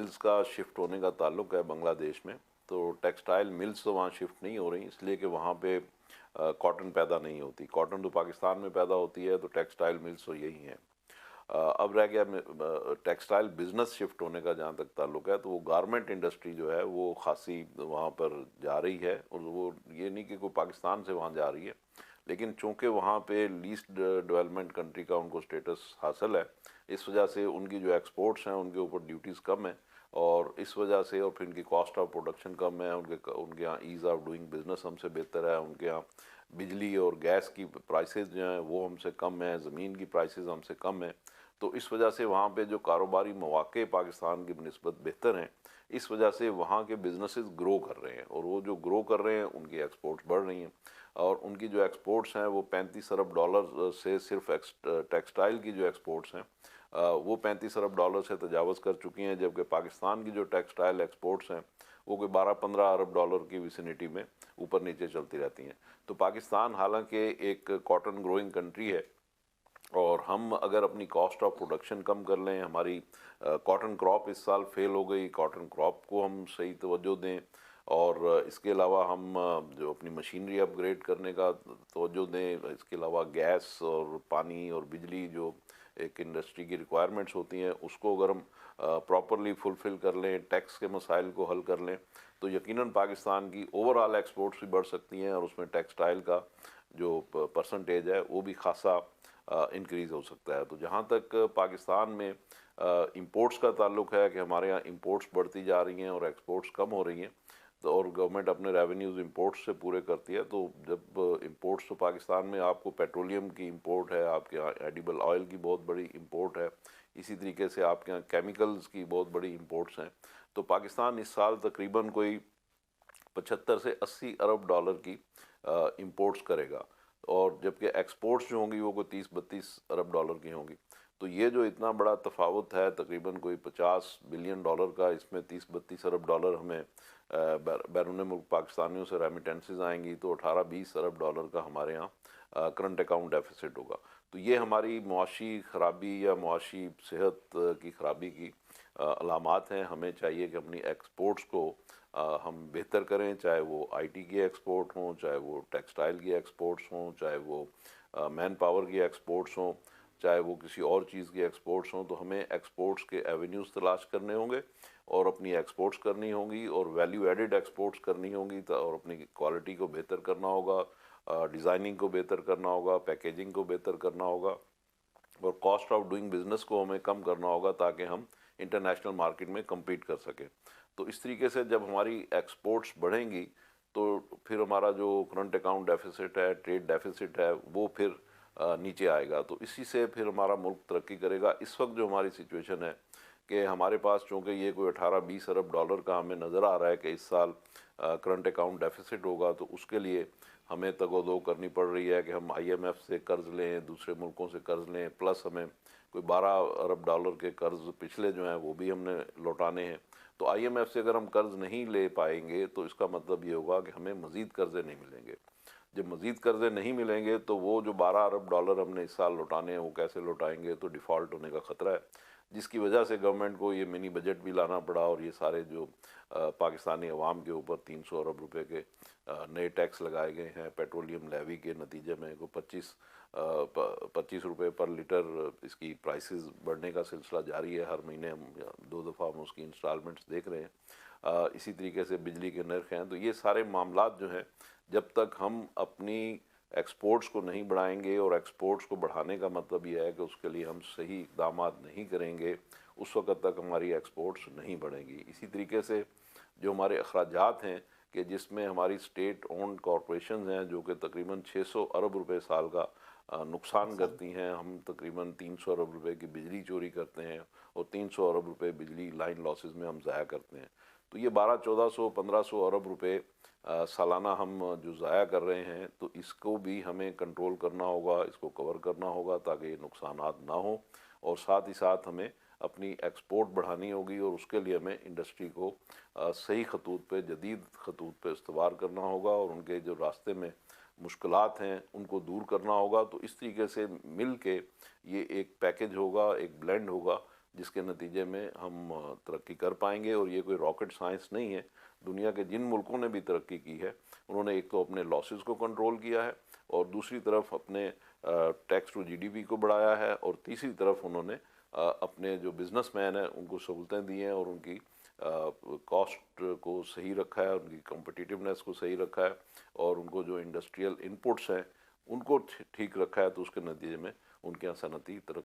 Mills का shift होने का ताल्लुक है बांग्लादेश में, तो टेक्सटाइल मिल्स तो वहाँ शिफ्ट नहीं हो रही, इसलिए कि वहाँ पे कॉटन पैदा नहीं होती। कॉटन तो पाकिस्तान में पैदा होती है, तो टेक्सटाइल मिल्स तो यही हैं। अब रह गया टेक्सटाइल बिजनेस शिफ्ट होने का, जहाँ तक ताल्लुक है तो वो गारमेंट इंडस्ट्री जो है वो खासी वहाँ पर जा रही है। और वो ये नहीं कि कोई पाकिस्तान से वहाँ जा रही है, लेकिन चूंकि वहाँ पे लीस्ट डेवलपमेंट कंट्री का उनको स्टेटस हासिल है, इस वजह से उनकी जो एक्सपोर्ट्स हैं उनके ऊपर ड्यूटीज़ कम है, और इस वजह से, और फिर इनकी कॉस्ट ऑफ प्रोडक्शन कम है, उनके यहाँ ईज़ ऑफ डूइंग बिजनेस हमसे बेहतर है, उनके यहाँ बिजली और गैस की प्राइसेस जो हैं वो हमसे कम है, ज़मीन की प्राइसेस हमसे कम है। तो इस वजह से वहाँ पे जो कारोबारी मौक़े पाकिस्तान की निस्बत बेहतर हैं, इस वजह से वहाँ के बिजनेसेस ग्रो कर रहे हैं, और वो जो ग्रो कर रहे हैं उनकी एक्सपोर्ट्स बढ़ रही हैं। और उनकी जो एक्सपोर्ट्स हैं वो 35 अरब डॉलर से, सिर्फ टेक्सटाइल की जो एक्सपोर्ट्स हैं वो 35 अरब डॉलर से तजावज़ कर चुकी हैं, जबकि पाकिस्तान की जो टेक्सटाइल एक्सपोर्ट्स हैं वो कोई 12-15 अरब डॉलर की विसिनिटी में ऊपर नीचे चलती रहती हैं। तो पाकिस्तान हालांकि एक कॉटन ग्रोइंग कंट्री है, और हम अगर अपनी कॉस्ट ऑफ प्रोडक्शन कम कर लें, हमारी कॉटन क्रॉप इस साल फेल हो गई, कॉटन क्रॉप को हम सही तवज्जो दें, और इसके अलावा हम जो अपनी मशीनरी अपग्रेड करने का तवज्जो दें, इसके अलावा गैस और पानी और बिजली जो एक इंडस्ट्री की रिक्वायरमेंट्स होती हैं उसको अगर हम प्रॉपरली फुलफ़िल कर लें, टैक्स के मसाइल को हल कर लें, तो यकीनन पाकिस्तान की ओवरऑल एक्सपोर्ट्स भी बढ़ सकती हैं, और उसमें टेक्सटाइल का जो परसेंटेज है वो भी खासा इंक्रीज़ हो सकता है। तो जहाँ तक पाकिस्तान में इंपोर्ट्स का ताल्लुक है कि हमारे यहाँ इंपोर्ट्स बढ़ती जा रही हैं और एक्सपोर्ट्स कम हो रही हैं, तो और गवर्नमेंट अपने रेवेन्यूज़ इंपोर्ट्स से पूरे करती है, तो जब इंपोर्ट्स, तो पाकिस्तान में आपको पेट्रोलियम की इंपोर्ट है, आपके यहाँ एडिबल ऑयल की बहुत बड़ी इंपोर्ट है, इसी तरीके से आपके यहाँ केमिकल्स की बहुत बड़ी इंपोर्ट्स हैं। तो पाकिस्तान इस साल तकरीबन कोई 75 से 80 अरब डॉलर की इंपोर्ट्स करेगा, और जबकि एक्सपोर्ट्स जो होंगी वो कोई 30-32 अरब डॉलर की होंगी। तो ये जो इतना बड़ा तफावत है, तकरीबन कोई 50 बिलियन डॉलर का, इसमें 30-32 अरब डॉलर हमें बैरून मुल्क पाकिस्तानियों से रेमिटेंसेज आएंगी, तो 18-20 अरब डॉलर का हमारे यहाँ करंट अकाउंट डेफिसिट होगा। तो ये हमारी मुआशी ख़राबी या मुआशी सेहत की ख़राबी की अलामात हैं। हमें चाहिए कि अपनी एक्सपोर्ट्स को हम बेहतर करें, चाहे वो आईटी की एक्सपोर्ट हों, चाहे वो टेक्सटाइल की एक्सपोर्ट्स हों, चाहे वो मैन पावर की एक्सपोर्ट्स हों, चाहे वो किसी और चीज़ की एक्सपोर्ट्स हों। तो हमें एक्सपोर्ट्स के एवेन्यूज़ तलाश करने होंगे, और अपनी एक्सपोर्ट्स करनी होंगी, और वैल्यू एडिड एक्सपोर्ट्स करनी होंगी, और अपनी क्वालिटी को बेहतर करना होगा, डिज़ाइनिंग को बेहतर करना होगा, पैकेजिंग को बेहतर करना होगा, और कॉस्ट ऑफ डूइंग बिजनेस को हमें कम करना होगा, ताकि हम इंटरनेशनल मार्केट में कम्पीट कर सकें। तो इस तरीके से जब हमारी एक्सपोर्ट्स बढ़ेंगी, तो फिर हमारा जो करंट अकाउंट डेफिसिट है, ट्रेड डेफिसिट है, वो फिर नीचे आएगा। तो इसी से फिर हमारा मुल्क तरक्की करेगा। इस वक्त जो हमारी सिचुएशन है कि हमारे पास, चूँकि ये कोई 18-20 अरब डॉलर का हमें नज़र आ रहा है कि इस साल करंट अकाउंट डेफिसिट होगा, तो उसके लिए हमें तगोदो करनी पड़ रही है कि हम आईएमएफ से कर्ज़ लें, दूसरे मुल्कों से कर्ज़ लें, प्लस हमें कोई 12 अरब डॉलर के कर्ज़ पिछले जो हैं वो भी हमने लौटाने हैं। तो आईएमएफ से अगर हम कर्ज़ नहीं ले पाएंगे, तो इसका मतलब ये होगा कि हमें मज़ीद कर्ज़े नहीं मिलेंगे। जब मज़ीद कर्ज़े नहीं मिलेंगे, तो वो जो 12 अरब डॉलर हमने इस साल लौटाने हैं वो कैसे लौटाएंगे, तो डिफ़ॉल्ट होने का ख़तरा है, जिसकी वजह से गवर्नमेंट को ये मिनी बजट भी लाना पड़ा, और ये सारे जो पाकिस्तानी अवाम के ऊपर 300 अरब रुपए के नए टैक्स लगाए गए हैं पेट्रोलियम लेवी के नतीजे में, को 25 रुपये पर लीटर इसकी प्राइसेस बढ़ने का सिलसिला जारी है। हर महीने हम 2 दफ़ा हम उसकी इंस्टॉलमेंट्स देख रहे हैं। इसी तरीके से बिजली के नर्ख हैं। तो ये सारे मामलात जो हैं, जब तक हम अपनी एक्सपोर्ट्स को नहीं बढ़ाएंगे, और एक्सपोर्ट्स को बढ़ाने का मतलब ये है कि उसके लिए हम सही इकदाम नहीं करेंगे, उस वक़्त तक हमारी एक्सपोर्ट्स नहीं बढ़ेंगी। इसी तरीके से जो हमारे अखराजात हैं, कि जिसमें हमारी स्टेट ओन्ड कॉरपोरेशन हैं जो कि तकरीबन 600 अरब रुपए साल का नुकसान करती हैं। हम तकरीबन 300 अरब रुपए की बिजली चोरी करते हैं, और 300 अरब रुपए बिजली लाइन लॉसेस में हम ज़ाया करते हैं। तो ये 1200-1400-1500 अरब रुपए सालाना हम जो ज़ाया कर रहे हैं, तो इसको भी हमें कंट्रोल करना होगा, इसको कवर करना होगा, ताकि ये नुकसानात ना हो। और साथ ही साथ हमें अपनी एक्सपोर्ट बढ़ानी होगी, और उसके लिए हमें इंडस्ट्री को सही खतूत पे, जदीद खतूत पे इस्तवार करना होगा, और उनके जो रास्ते में मुश्किलात हैं उनको दूर करना होगा। तो इस तरीके से मिल के ये एक पैकेज होगा, एक ब्लेंड होगा, जिसके नतीजे में हम तरक्की कर पाएंगे। और ये कोई रॉकेट साइंस नहीं है। दुनिया के जिन मुल्कों ने भी तरक्की की है उन्होंने एक तो अपने लॉसेस को कंट्रोल किया है और दूसरी तरफ अपने टैक्स टू जीडीपी को बढ़ाया है और तीसरी तरफ उन्होंने अपने जो बिजनेसमैन हैं उनको सहूलतें दी हैं और उनकी कॉस्ट को सही रखा है, उनकी कॉम्पिटिटिवनेस को सही रखा है और उनको जो इंडस्ट्रियल इनपुट्स हैं उनको ठीक रखा है। तो उसके नतीजे में उनके यहाँ सनती तरक्की